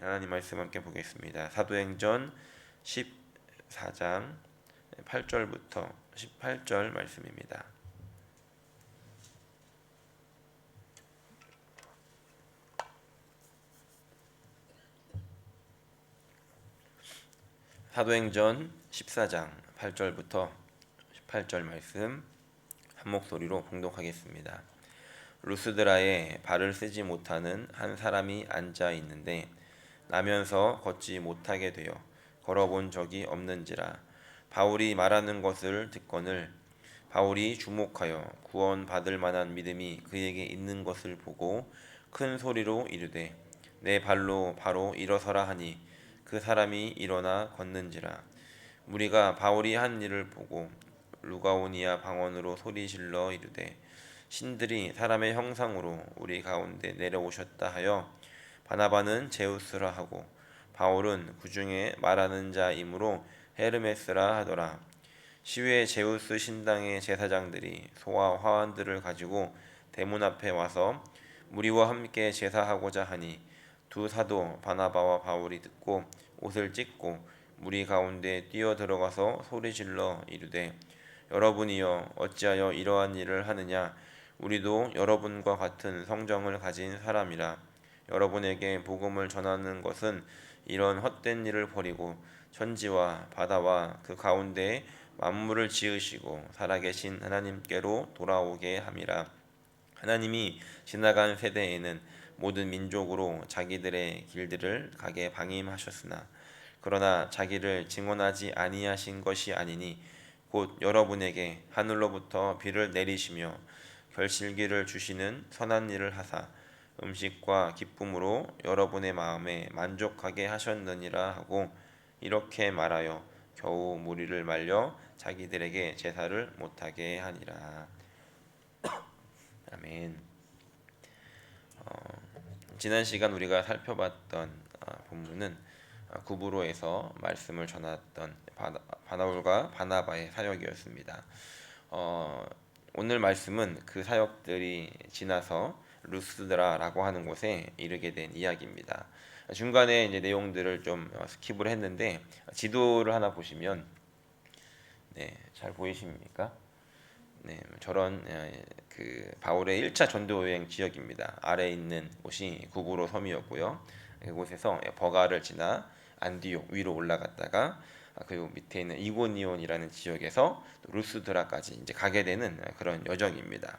하나님 말씀 함께 보겠습니다. 사도행전 14장 8절부터 18절 말씀입니다. 사도행전 14장 8절부터 18절 말씀 한 목소리로 봉독하겠습니다. 루스드라에 발을 쓰지 못하는 한 사람이 앉아 있는데 나면서 걷지 못하게 되어 걸어본 적이 없는지라. 바울이 말하는 것을 듣거늘 바울이 주목하여 구원받을 만한 믿음이 그에게 있는 것을 보고 큰 소리로 이르되 내 발로 바로 일어서라 하니 그 사람이 일어나 걷는지라. 무리가 바울이 한 일을 보고 루가오니아 방언으로 소리질러 이르되 신들이 사람의 형상으로 우리 가운데 내려오셨다 하여 바나바는 제우스라 하고 바울은 그중에 말하는 자이므로 헤르메스라 하더라. 시외 제우스 신당의 제사장들이 소와 화환들을 가지고 대문 앞에 와서 무리와 함께 제사하고자 하니 두 사도 바나바와 바울이 듣고 옷을 찢고 무리 가운데 뛰어 들어가서 소리질러 이르되 여러분이여 어찌하여 이러한 일을 하느냐. 우리도 여러분과 같은 성정을 가진 사람이라. 여러분에게 복음을 전하는 것은 이런 헛된 일을 버리고 천지와 바다와 그 가운데에 만물을 지으시고 살아계신 하나님께로 돌아오게 함이라. 하나님이 지나간 세대에는 모든 민족으로 자기들의 길들을 가게 방임하셨으나 그러나 자기를 증언하지 아니하신 것이 아니니 곧 여러분에게 하늘로부터 비를 내리시며 결실기를 주시는 선한 일을 하사 음식과 기쁨으로 여러분의 마음에 만족하게 하셨느니라 하고 이렇게 말하여 겨우 무리를 말려 자기들에게 제사를 못하게 하니라. 아멘. 지난 시간 우리가 살펴봤던 본문은 구브로에서 말씀을 전했던 바나울과 바나바의 사역이었습니다. 오늘 말씀은 그 사역들이 지나서 루스드라라고 하는 곳에 이르게 된 이야기입니다. 중간에 이제 내용들을 좀 스킵을 했는데 지도를 하나 보시면 잘 보이십니까? 저런 그 바울의 1차 전도 여행 지역입니다. 아래에 있는 곳이 구브로 섬이었고요. 그곳에서 버가를 지나 안디옥 위로 올라갔다가 그리고 밑에 있는 이고니온이라는 지역에서 루스드라까지 이제 가게 되는 그런 여정입니다.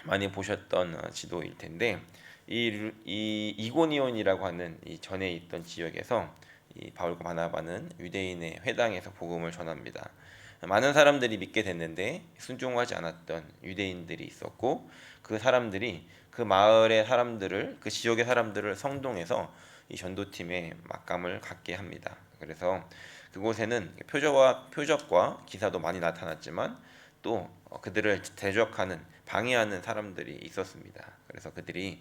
많이 보셨던 지도일 텐데 이 이고니온이라고 하는 이 전에 있던 지역에서 이 바울과 바나바는 유대인의 회당에서 복음을 전합니다. 많은 사람들이 믿게 됐는데 순종하지 않았던 유대인들이 있었고 그 사람들이 그 마을의 사람들을 그 지역의 사람들을 성동해서 이 전도팀에 막감을 갖게 합니다. 그래서 그곳에는 표적과 기사도 많이 나타났지만 또 그들을 대적하는 방해하는 사람들이 있었습니다. 그래서 그들이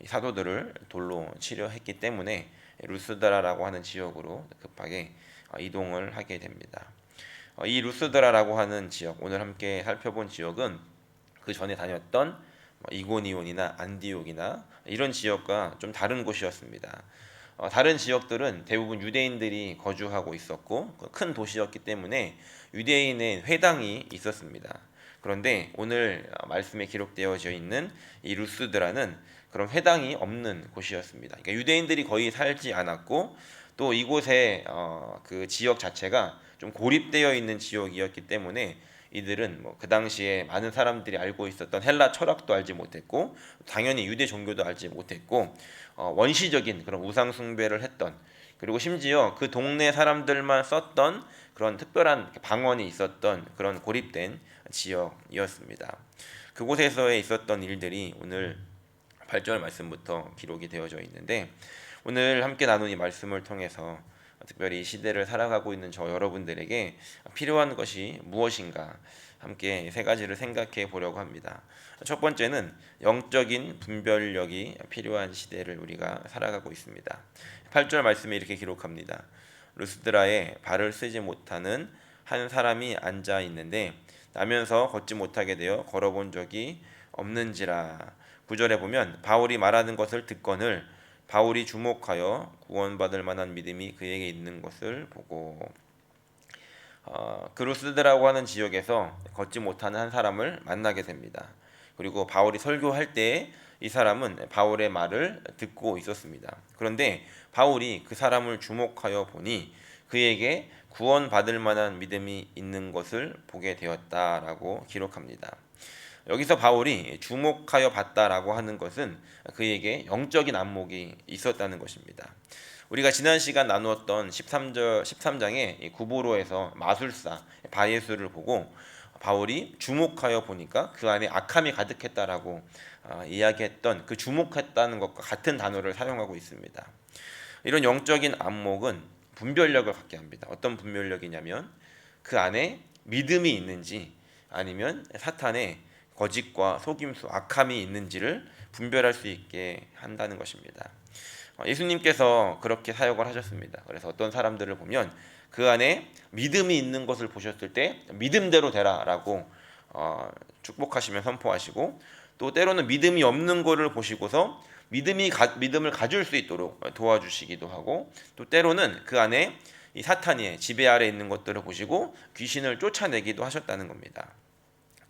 사도들을 돌로 치려 했기 때문에 루스드라라고 하는 지역으로 급하게 이동을 하게 됩니다. 이 루스드라라고 하는 지역, 오늘 함께 살펴본 지역은 그 전에 다녔던 이고니온이나 안디옥이나 이런 지역과 좀 다른 곳이었습니다. 다른 지역들은 대부분 유대인들이 거주하고 있었고 큰 도시였기 때문에 유대인의 회당이 있었습니다. 그런데 오늘 말씀에 기록되어져 있는 이 루스드라는 그런 회당이 없는 곳이었습니다. 그러니까 유대인들이 거의 살지 않았고 또 이곳의 그 지역 자체가 좀 고립되어 있는 지역이었기 때문에 이들은 그 당시에 많은 사람들이 알고 있었던 헬라 철학도 알지 못했고 당연히 유대 종교도 알지 못했고 원시적인 그런 우상 숭배를 했던, 그리고 심지어 그 동네 사람들만 썼던 그런 특별한 방언이 있었던 그런 고립된 지역이었습니다. 그곳에서 있었던 일들이 오늘 8절 말씀부터 기록이 되어져 있는데 오늘 함께 나눈 이 말씀을 통해서 특별히 이 시대를 살아가고 있는 저 여러분들에게 필요한 것이 무엇인가 함께 세 가지를 생각해 보려고 합니다. 첫 번째는 영적인 분별력이 필요한 시대를 우리가 살아가고 있습니다. 8절 말씀에 이렇게 기록합니다. 루스드라에 발을 쓰지 못하는 한 사람이 앉아 있는데 나면서 걷지 못하게 되어 걸어본 적이 없는지라. 9절에 보면 바울이 말하는 것을 듣거늘 바울이 주목하여 구원받을 만한 믿음이 그에게 있는 것을 보고 그루스드라고 하는 지역에서 걷지 못하는 한 사람을 만나게 됩니다. 그리고 바울이 설교할 때 이 사람은 바울의 말을 듣고 있었습니다. 그런데 바울이 그 사람을 주목하여 보니 그에게 구원받을 만한 믿음이 있는 것을 보게 되었다라고 기록합니다. 여기서 바울이 주목하여 봤다라고 하는 것은 그에게 영적인 안목이 있었다는 것입니다. 우리가 지난 시간 나누었던 13장의 구보로에서 마술사 바예수를 보고 바울이 주목하여 보니까 그 안에 악함이 가득했다라고 이야기했던 그 주목했다는 것과 같은 단어를 사용하고 있습니다. 이런 영적인 안목은 분별력을 갖게 합니다. 어떤 분별력이냐면 그 안에 믿음이 있는지 아니면 사탄의 거짓과 속임수, 악함이 있는지를 분별할 수 있게 한다는 것입니다. 예수님께서 그렇게 사역을 하셨습니다. 그래서 어떤 사람들을 보면 그 안에 믿음이 있는 것을 보셨을 때 믿음대로 되라라고 축복하시며 선포하시고, 또 때로는 믿음이 없는 것을 보시고서 믿음을 가질 수 있도록 도와주시기도 하고, 또 때로는 그 안에 이 사탄의 지배 아래 있는 것들을 보시고 귀신을 쫓아내기도 하셨다는 겁니다.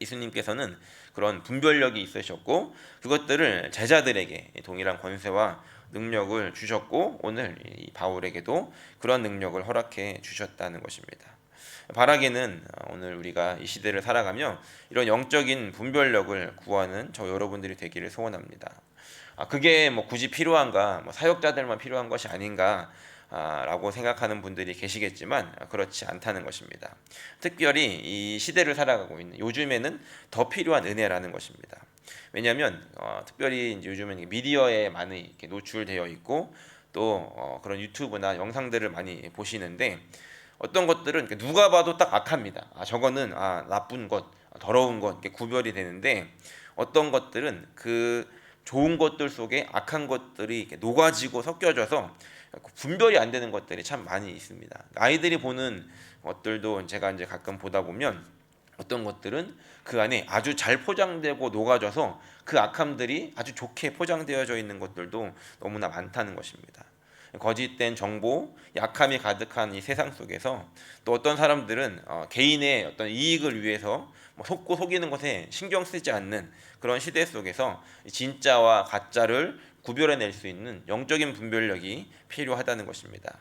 예수님께서는 그런 분별력이 있으셨고 그것들을 제자들에게 동일한 권세와 능력을 주셨고 오늘 이 바울에게도 그런 능력을 허락해 주셨다는 것입니다. 바라기는 오늘 우리가 이 시대를 살아가며 이런 영적인 분별력을 구하는 저 여러분들이 되기를 소원합니다. 그게 뭐 굳이 필요한가, 사역자들만 필요한 것이 아닌가 라고 생각하는 분들이 계시겠지만 그렇지 않다는 것입니다. 특별히 이 시대를 살아가고 있는 요즘에는 더 필요한 은혜라는 것입니다. 왜냐하면 특별히 이제 요즘은 미디어에 많이 이렇게 노출되어 있고 또 그런 유튜브나 영상들을 많이 보시는데 어떤 것들은 누가 봐도 딱 악합니다. 저거는 나쁜 것, 더러운 것 이렇게 구별이 되는데 어떤 것들은 그 좋은 것들 속에 악한 것들이 이렇게 녹아지고 섞여져서 분별이 안 되는 것들이 참 많이 있습니다. 아이들이 보는 것들도 제가 이제 가끔 보다 보면 어떤 것들은 그 안에 아주 잘 포장되고 녹아져서 그 악함들이 아주 좋게 포장되어져 있는 것들도 너무나 많다는 것입니다. 거짓된 정보, 약함이 가득한 이 세상 속에서 또 어떤 사람들은 개인의 어떤 이익을 위해서 속고 속이는 것에 신경 쓰지 않는 그런 시대 속에서 진짜와 가짜를 구별해낼 수 있는 영적인 분별력이 필요하다는 것입니다.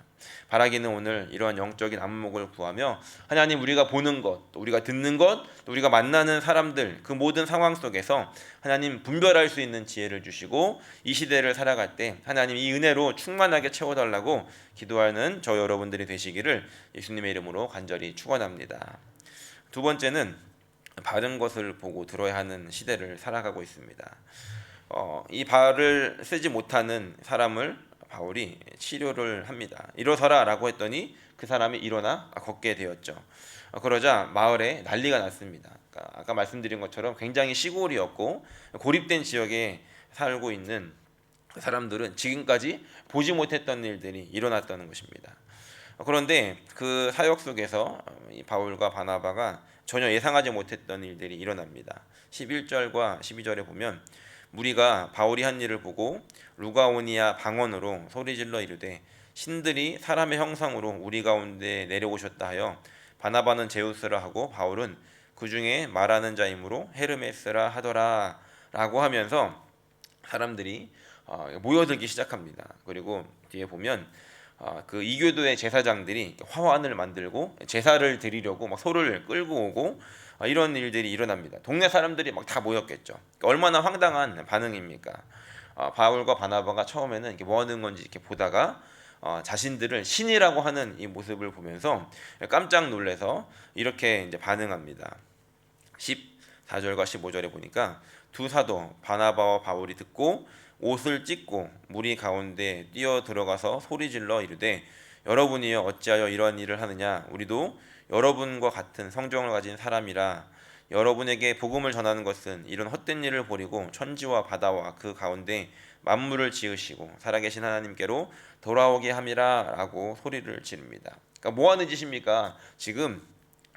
바라기는 오늘 이러한 영적인 안목을 구하며 하나님, 우리가 보는 것, 또 우리가 듣는 것, 또 우리가 만나는 사람들, 그 모든 상황 속에서 하나님 분별할 수 있는 지혜를 주시고 이 시대를 살아갈 때 하나님 이 은혜로 충만하게 채워달라고 기도하는 저 여러분들이 되시기를 예수님의 이름으로 간절히 축원합니다. 두 번째는 바른 것을 보고 들어야 하는 시대를 살아가고 있습니다. 이 발을 쓰지 못하는 사람을 바울이 치료를 합니다. 일어서라 라고 했더니 그 사람이 일어나 걷게 되었죠. 그러자 마을에 난리가 났습니다. 그러니까 아까 말씀드린 것처럼 굉장히 시골이었고 고립된 지역에 살고 있는 사람들은 지금까지 보지 못했던 일들이 일어났다는 것입니다. 그런데 그 사역 속에서 이 바울과 바나바가 전혀 예상하지 못했던 일들이 일어납니다. 11절과 12절에 보면 무리가 바울이 한 일을 보고 루가오니아 방언으로 소리질러 이르되 신들이 사람의 형상으로 우리 가운데 내려오셨다 하여 바나바는 제우스라 하고 바울은 그 중에 말하는 자이므로 헤르메스라 하더라 라고 하면서 사람들이 모여들기 시작합니다. 그리고 뒤에 보면 그 이교도의 제사장들이 화환을 만들고 제사를 드리려고 막 소를 끌고 오고 이런 일들이 일어납니다. 동네 사람들이 막 다 모였겠죠. 얼마나 황당한 반응입니까? 바울과 바나바가 처음에는 이게 뭐 하는 건지 이렇게 보다가 자신들을 신이라고 하는 이 모습을 보면서 깜짝 놀래서 이렇게 이제 반응합니다. 14절과 15절에 보니까 두 사도 바나바와 바울이 듣고 옷을 찢고 무리 가운데 뛰어 들어가서 소리질러 이르되 여러분이여 어찌하여 이러한 일을 하느냐? 우리도 여러분과 같은 성정을 가진 사람이라. 여러분에게 복음을 전하는 것은 이런 헛된 일을 버리고 천지와 바다와 그 가운데 만물을 지으시고 살아계신 하나님께로 돌아오게 함이라 라고 소리를 지릅니다. 그러니까 뭐 하는 짓입니까? 지금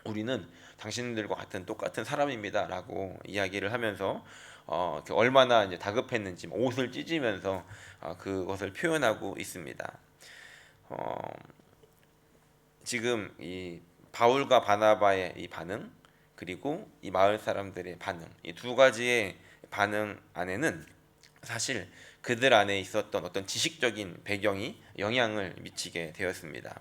우리는 당신들과 같은 똑같은 사람입니다 라고 이야기를 하면서 이렇게 얼마나 이제 다급했는지 옷을 찢으면서 그것을 표현하고 있습니다. 지금 이 바울과 바나바의 이 반응, 그리고 이 마을 사람들의 반응, 이 두 가지의 반응 안에는 사실 그들 안에 있었던 어떤 지식적인 배경이 영향을 미치게 되었습니다.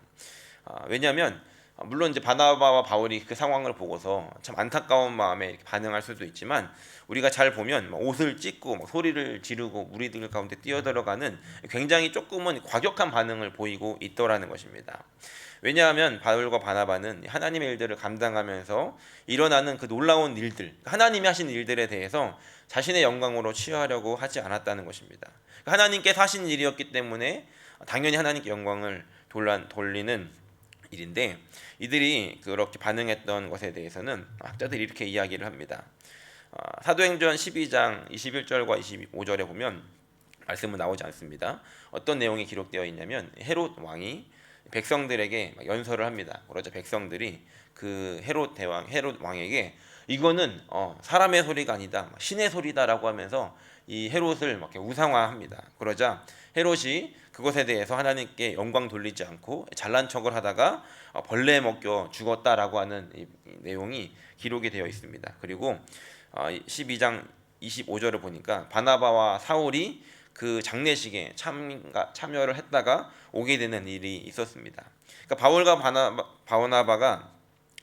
왜냐하면 물론 이제 바나바와 바울이 그 상황을 보고서 참 안타까운 마음에 이렇게 반응할 수도 있지만, 우리가 잘 보면 옷을 찢고 소리를 지르고 무리들 가운데 뛰어들어가는 굉장히 조금은 과격한 반응을 보이고 있더라는 것입니다. 왜냐하면 바울과 바나바는 하나님의 일들을 감당하면서 일어나는 그 놀라운 일들, 하나님이 하신 일들에 대해서 자신의 영광으로 취하려고 하지 않았다는 것입니다. 하나님께서 하신 일이었기 때문에 당연히 하나님께 영광을 돌리는 일인데, 이들이 그렇게 반응했던 것에 대해서는 학자들이 이렇게 이야기를 합니다. 사도행전 12장 21절과 25절에 보면 말씀은 나오지 않습니다. 어떤 내용이 기록되어 있냐면, 헤롯 왕이 백성들에게 연설을 합니다. 그러자 백성들이 그 헤롯 왕에게 이거는 사람의 소리가 아니다, 신의 소리다라고 하면서 이 헤롯을 막 우상화합니다. 그러자 헤롯이 그것에 대해서 하나님께 영광 돌리지 않고 잘난 척을 하다가 벌레에 먹겨 죽었다라고 하는 이 내용이 기록이 되어 있습니다. 그리고 12장 25절을 보니까 바나바와 사울이 그 장례식에 참여를 했다가 오게 되는 일이 있었습니다. 그러니까 바울과 바나바가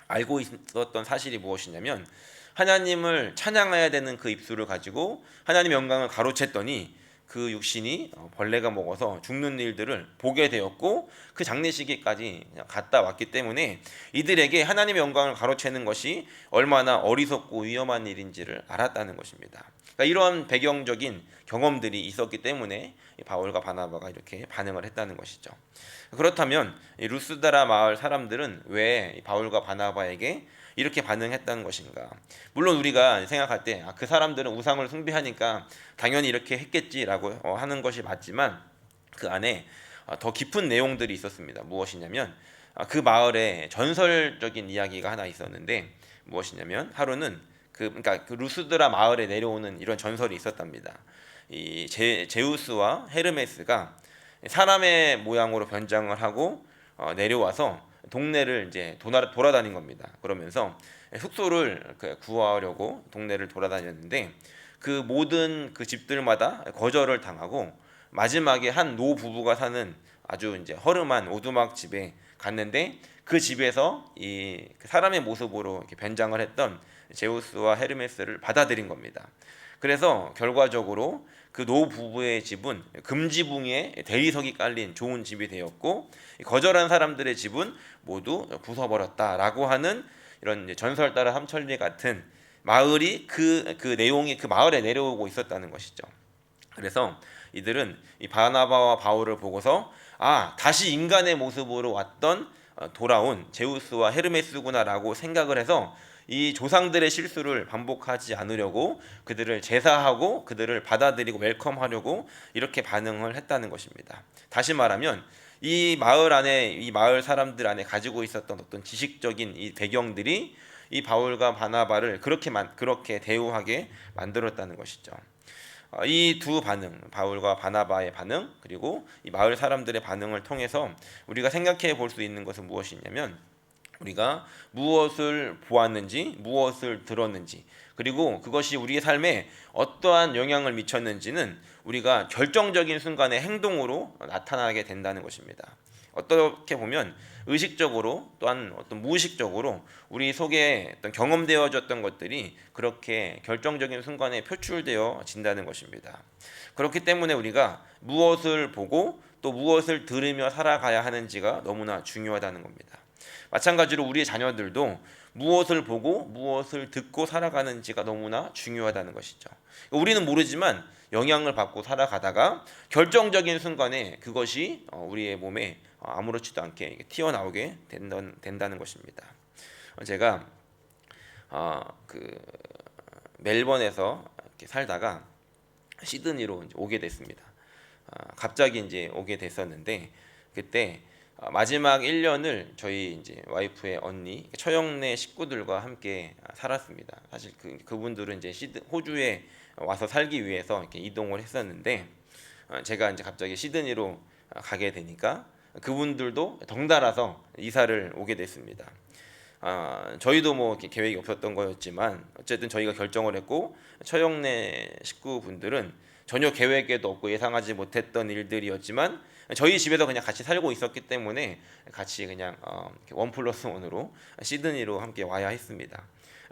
알고 있었던 사실이 무엇이냐면, 하나님을 찬양해야 되는 그 입술을 가지고 하나님의 영광을 가로챘더니 그 육신이 벌레가 먹어서 죽는 일들을 보게 되었고, 그 장례식에까지 갔다 왔기 때문에 이들에게 하나님의 영광을 가로채는 것이 얼마나 어리석고 위험한 일인지를 알았다는 것입니다. 그러니까 이런 배경적인 경험들이 있었기 때문에 바울과 바나바가 이렇게 반응을 했다는 것이죠. 그렇다면 루스드라 마을 사람들은 왜 바울과 바나바에게 이렇게 반응했다는 것인가? 물론 우리가 생각할 때 그 사람들은 우상을 숭배하니까 당연히 이렇게 했겠지라고 하는 것이 맞지만, 그 안에 더 깊은 내용들이 있었습니다. 무엇이냐면, 그 마을에 전설적인 이야기가 하나 있었는데, 무엇이냐면 하루는 그러니까 그 루스드라 마을에 내려오는 이런 전설이 있었답니다. 이 제우스와 헤르메스가 사람의 모양으로 변장을 하고 내려와서 동네를 이제 돌아다닌 겁니다. 그러면서 숙소를 구하려고 동네를 돌아다녔는데, 그 모든 그 집들마다 거절을 당하고 마지막에 한 노 부부가 사는 아주 이제 허름한 오두막 집에 갔는데, 그 집에서 이 사람의 모습으로 이렇게 변장을 했던 제우스와 헤르메스를 받아들인 겁니다. 그래서 결과적으로 그 노 부부의 집은 금지붕에 대리석이 깔린 좋은 집이 되었고, 거절한 사람들의 집은 모두 부숴버렸다라고 하는 이런 전설 따라 삼천리 같은 마을이 그 내용이 그 마을에 내려오고 있었다는 것이죠. 그래서 이들은 이 바나바와 바울을 보고서 다시 인간의 모습으로 돌아온 제우스와 헤르메스구나라고 생각을 해서 이 조상들의 실수를 반복하지 않으려고 그들을 제사하고 그들을 받아들이고 웰컴하려고 이렇게 반응을 했다는 것입니다. 다시 말하면 이 마을 사람들 안에 가지고 있었던 어떤 지식적인 이 배경들이 이 바울과 바나바를 그렇게 대우하게 만들었다는 것이죠. 이 두 반응, 바울과 바나바의 반응, 그리고 이 마을 사람들의 반응을 통해서 우리가 생각해 볼 수 있는 것은 무엇이냐면, 우리가 무엇을 보았는지, 무엇을 들었는지, 그리고 그것이 우리의 삶에 어떠한 영향을 미쳤는지는 우리가 결정적인 순간의 행동으로 나타나게 된다는 것입니다. 어떻게 보면 의식적으로 또한 어떤 무의식적으로 우리 속에 어떤 경험되어졌던 것들이 그렇게 결정적인 순간에 표출되어 진다는 것입니다. 그렇기 때문에 우리가 무엇을 보고 또 무엇을 들으며 살아가야 하는지가 너무나 중요하다는 겁니다. 마찬가지로 우리의 자녀들도 무엇을 보고 무엇을 듣고 살아가는지가 너무나 중요하다는 것이죠. 우리는 모르지만 영향을 받고 살아가다가 결정적인 순간에 그것이 우리의 몸에 아무렇지도 않게 튀어나오게 된다는 것입니다. 제가 그 멜번에서 이렇게 살다가 시드니로 오게 됐습니다. 갑자기 이제 오게 됐었는데, 그때 마지막 1년을 저희 이제 와이프의 언니 처형네 식구들과 함께 살았습니다. 사실 그분들은 이제 호주에 와서 살기 위해서 이렇게 이동을 했었는데 제가 이제 갑자기 시드니로 가게 되니까 그분들도 덩달아서 이사를 오게 됐습니다. 저희도 뭐 이렇게 계획이 없었던 거였지만 어쨌든 저희가 결정을 했고 처형네 식구분들은 전혀 계획에도 없고 예상하지 못했던 일들이었지만 저희 집에서 그냥 같이 살고 있었기 때문에 같이 그냥 1+1으로 시드니로 함께 와야 했습니다.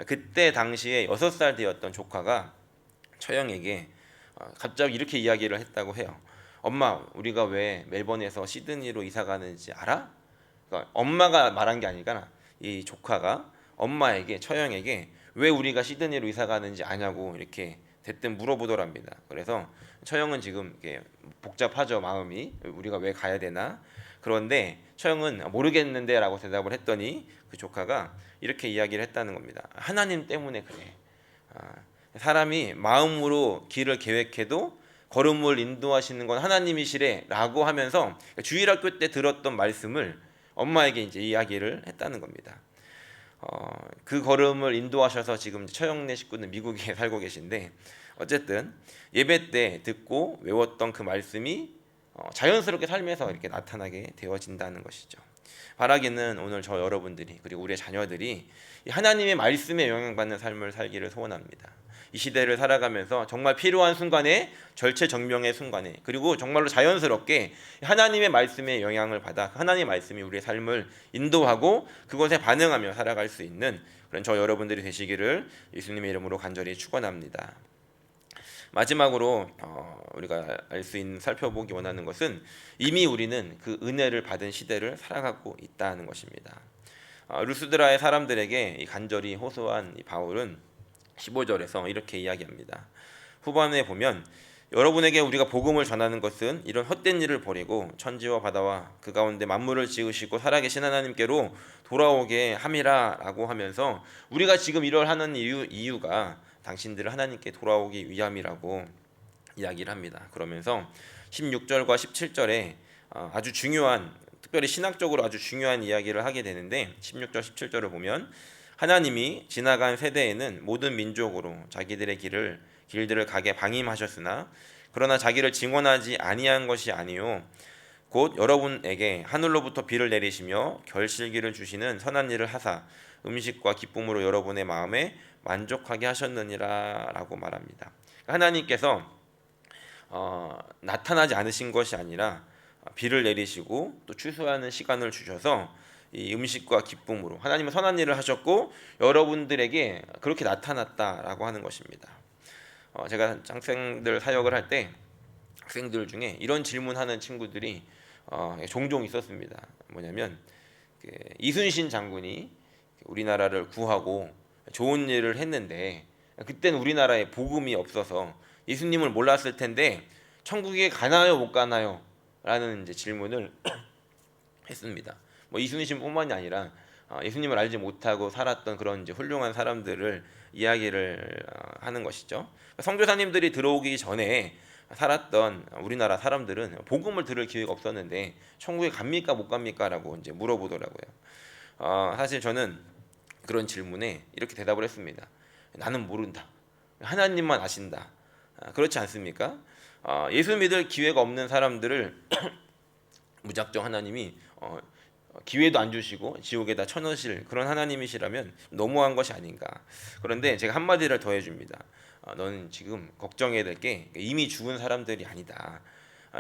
그때 당시에 6살 되었던 조카가 처형에게 갑자기 이렇게 이야기를 했다고 해요. 엄마, 우리가 왜 멜번에서 시드니로 이사 가는지 알아? 그러니까 엄마가 말한 게 아니라 이 조카가 엄마에게 처형에게 왜 우리가 시드니로 이사 가는지 아냐고 이렇게 대뜸 물어보더랍니다. 그래서 처형은 지금 이렇게 복잡하죠, 마음이. 우리가 왜 가야 되나? 그런데 처형은 모르겠는데라고 대답을 했더니 그 조카가 이렇게 이야기를 했다는 겁니다. 하나님 때문에 그래. 사람이 마음으로 길을 계획해도 걸음을 인도하시는 건 하나님이시래라고 하면서 주일학교 때 들었던 말씀을 엄마에게 이제 이야기를 했다는 겁니다. 그 걸음을 인도하셔서 지금 처형네 식구는 미국에 살고 계신데 어쨌든 예배 때 듣고 외웠던 그 말씀이 자연스럽게 삶에서 이렇게 나타나게 되어진다는 것이죠. 바라기는 오늘 저 여러분들이 그리고 우리의 자녀들이 하나님의 말씀에 영향받는 삶을 살기를 소원합니다. 이 시대를 살아가면서 정말 필요한 순간에 절체절명의 순간에 그리고 정말로 자연스럽게 하나님의 말씀에 영향을 받아 하나님의 말씀이 우리의 삶을 인도하고 그것에 반응하며 살아갈 수 있는 그런 저 여러분들이 되시기를 예수님의 이름으로 간절히 축원합니다. 마지막으로 우리가 알 수 있는 살펴보기 원하는 것은 이미 우리는 그 은혜를 받은 시대를 살아가고 있다는 것입니다. 루스드라의 사람들에게 간절히 호소한 이 바울은 15절에서 이렇게 이야기합니다. 후반에 보면 여러분에게 우리가 복음을 전하는 것은 이런 헛된 일을 버리고 천지와 바다와 그 가운데 만물을 지으시고 살아계신 하나님께로 돌아오게 함이라라고 하면서 우리가 지금 이걸 하는 이유가 당신들을 하나님께 돌아오기 위함이라고 이야기를 합니다. 그러면서 16절과 17절에 아주 중요한 특별히 신학적으로 아주 중요한 이야기를 하게 되는데 16절 17절을 보면 하나님이 지나간 세대에는 모든 민족으로 자기들의 길들을 가게 방임하셨으나 그러나 자기를 증언하지 아니한 것이 아니요 곧 여러분에게 하늘로부터 비를 내리시며 결실기를 주시는 선한 일을 하사 음식과 기쁨으로 여러분의 마음에 만족하게 하셨느니라라고 말합니다. 하나님께서 나타나지 않으신 것이 아니라 비를 내리시고 또 추수하는 시간을 주셔서 이 음식과 기쁨으로 하나님은 선한 일을 하셨고 여러분들에게 그렇게 나타났다라고 하는 것입니다. 제가 학생들 사역을 할 때 학생들 중에 이런 질문하는 친구들이 종종 있었습니다. 뭐냐면 이순신 장군이 우리나라를 구하고 좋은 일을 했는데 그때는 우리나라에 복음이 없어서 예수님을 몰랐을 텐데 천국에 가나요 못 가나요? 라는 이제 질문을 했습니다. 뭐 이순신뿐만이 아니라 예수님을 알지 못하고 살았던 그런 이제 훌륭한 사람들을 이야기를 하는 것이죠. 선교사님들이 들어오기 전에 살았던 우리나라 사람들은 복음을 들을 기회가 없었는데 천국에 갑니까 못 갑니까라고 이제 물어보더라고요. 사실 저는 그런 질문에 이렇게 대답을 했습니다. 나는 모른다. 하나님만 아신다. 그렇지 않습니까? 예수 믿을 기회가 없는 사람들을 무작정 하나님이 기회도 안 주시고 지옥에다 쳐넣으실 그런 하나님이시라면 너무한 것이 아닌가. 그런데 제가 한마디를 더 해줍니다. 너는 지금 걱정해야 될 게 이미 죽은 사람들이 아니다.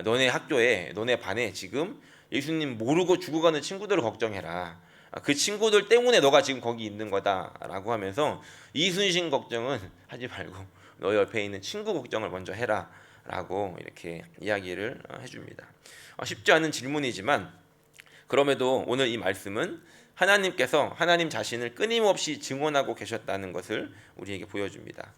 너네 학교에 너네 반에 지금 예수님 모르고 죽어가는 친구들을 걱정해라. 그 친구들 때문에 너가 지금 거기 있는 거다라고 하면서 이순신 걱정은 하지 말고 너 옆에 있는 친구 걱정을 먼저 해라라고 이렇게 이야기를 해줍니다. 쉽지 않은 질문이지만 그럼에도 오늘 이 말씀은 하나님께서 하나님 자신을 끊임없이 증언하고 계셨다는 것을 우리에게 보여줍니다.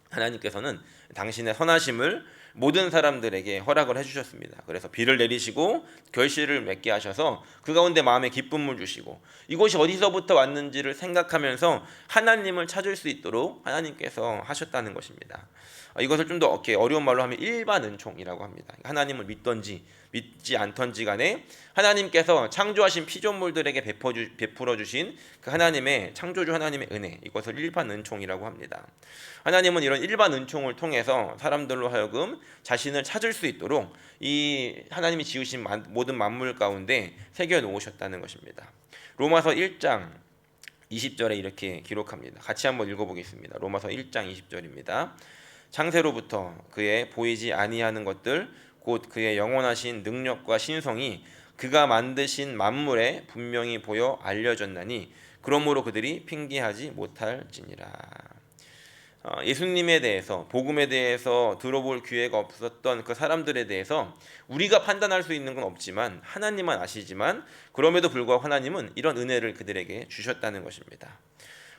하나님께서는 당신의 선하심을 모든 사람들에게 허락을 해주셨습니다. 그래서 비를 내리시고 결실을 맺게 하셔서 그 가운데 마음에 기쁨을 주시고 이것이 어디서부터 왔는지를 생각하면서 하나님을 찾을 수 있도록 하나님께서 하셨다는 것입니다. 이것을 좀 더 어려운 말로 하면 일반 은총이라고 합니다. 하나님을 믿던지 믿지 않던지 간에 하나님께서 창조하신 피조물들에게 베풀어 주신 그 하나님의 창조주 하나님의 은혜, 이것을 일반 은총이라고 합니다. 하나님은 이런 일반 은총을 통해서 사람들로 하여금 자신을 찾을 수 있도록 이 하나님이 지으신 모든 만물 가운데 새겨 놓으셨다는 것입니다. 로마서 1장 20절에 이렇게 기록합니다. 같이 한번 읽어보겠습니다. 로마서 1장 20절입니다. 창세로부터 그의 보이지 아니하는 것들 곧 그의 영원하신 능력과 신성이 그가 만드신 만물에 분명히 보여 알려졌나니 그러므로 그들이 핑계하지 못할지니라. 예수님에 대해서, 복음에 대해서 들어볼 기회가 없었던 그 사람들에 대해서 우리가 판단할 수 있는 건 없지만 하나님만 아시지만 그럼에도 불구하고 하나님은 이런 은혜를 그들에게 주셨다는 것입니다.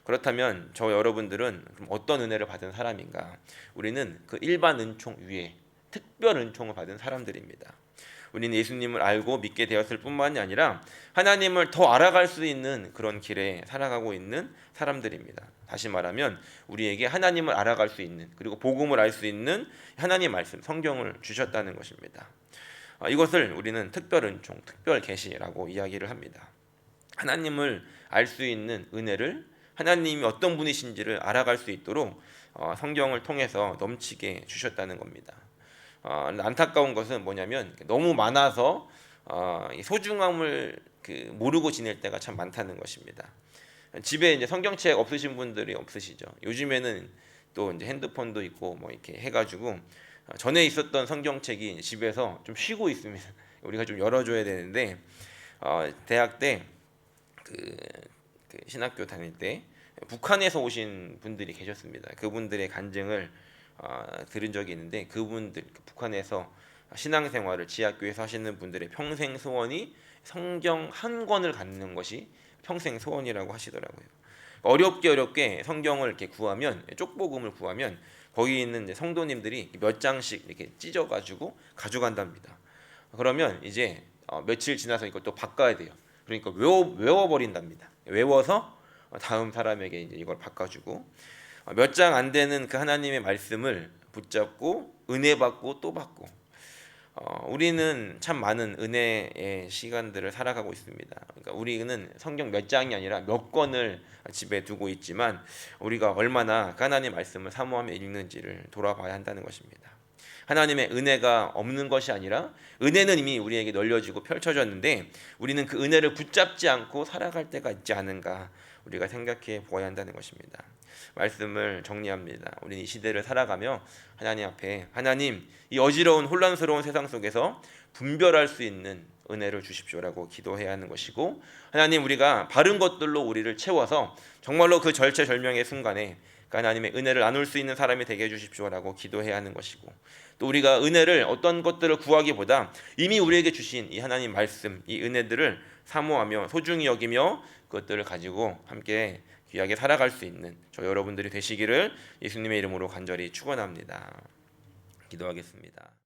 그렇다면 저 여러분들은 어떤 은혜를 받은 사람인가? 우리는 그 일반 은총 위에 특별 은총을 받은 사람들입니다. 우리는 예수님을 알고 믿게 되었을 뿐만이 아니라 하나님을 더 알아갈 수 있는 그런 길에 살아가고 있는 사람들입니다. 다시 말하면 우리에게 하나님을 알아갈 수 있는, 그리고 복음을 알 수 있는 하나님 말씀, 성경을 주셨다는 것입니다. 이것을 우리는 특별 은총, 특별 계시라고 이야기를 합니다. 하나님을 알 수 있는 은혜를, 하나님이 어떤 분이신지를 알아갈 수 있도록 성경을 통해서 넘치게 주셨다는 겁니다. 안타까운 것은 뭐냐면 너무 많아서 소중함을 모르고 지낼 때가 참 많다는 것입니다. 집에 이제 성경책 없으신 분들이 없으시죠. 요즘에는 또 이제 핸드폰도 있고 뭐 이렇게 해가지고 전에 있었던 성경책이 집에서 좀 쉬고 있습니다. 우리가 좀 열어줘야 되는데 대학 때 그 신학교 다닐 때 북한에서 오신 분들이 계셨습니다. 그분들의 간증을 들은 적이 있는데 그분들 북한에서 신앙생활을 지하교에서 하시는 분들의 평생 소원이 성경 한 권을 갖는 것이 평생 소원이라고 하시더라고요. 어렵게 성경을 이렇게 구하면, 쪽복음을 구하면 거기 있는 이제 성도님들이 몇 장씩 이렇게 찢어가지고 가져간답니다. 그러면 이제 며칠 지나서 이것도 바꿔야 돼요. 그러니까 외워버린답니다. 외워서 다음 사람에게 이제 이걸 바꿔주고 몇 장 안 되는 그 하나님의 말씀을 붙잡고 은혜 받고 또 받고 우리는 참 많은 은혜의 시간들을 살아가고 있습니다. 그러니까 우리는 성경 몇 장이 아니라 몇 권을 집에 두고 있지만 우리가 얼마나 그 하나님의 말씀을 사모하며 읽는지를 돌아봐야 한다는 것입니다. 하나님의 은혜가 없는 것이 아니라 은혜는 이미 우리에게 널려지고 펼쳐졌는데 우리는 그 은혜를 붙잡지 않고 살아갈 때가 있지 않은가 우리가 생각해 보아야 한다는 것입니다. 말씀을 정리합니다. 우리는 이 시대를 살아가며 하나님 앞에 하나님 이 어지러운 혼란스러운 세상 속에서 분별할 수 있는 은혜를 주십시오라고 기도해야 하는 것이고 하나님 우리가 바른 것들로 우리를 채워서 정말로 그 절체절명의 순간에 하나님의 은혜를 나눌 수 있는 사람이 되게 해주십시오라고 기도해야 하는 것이고 또 우리가 은혜를 어떤 것들을 구하기보다 이미 우리에게 주신 이 하나님 말씀 이 은혜들을 사모하며 소중히 여기며 그것들을 가지고 함께 귀하게 살아갈 수 있는 저 여러분들이 되시기를 예수님의 이름으로 간절히 축원합니다. 기도하겠습니다.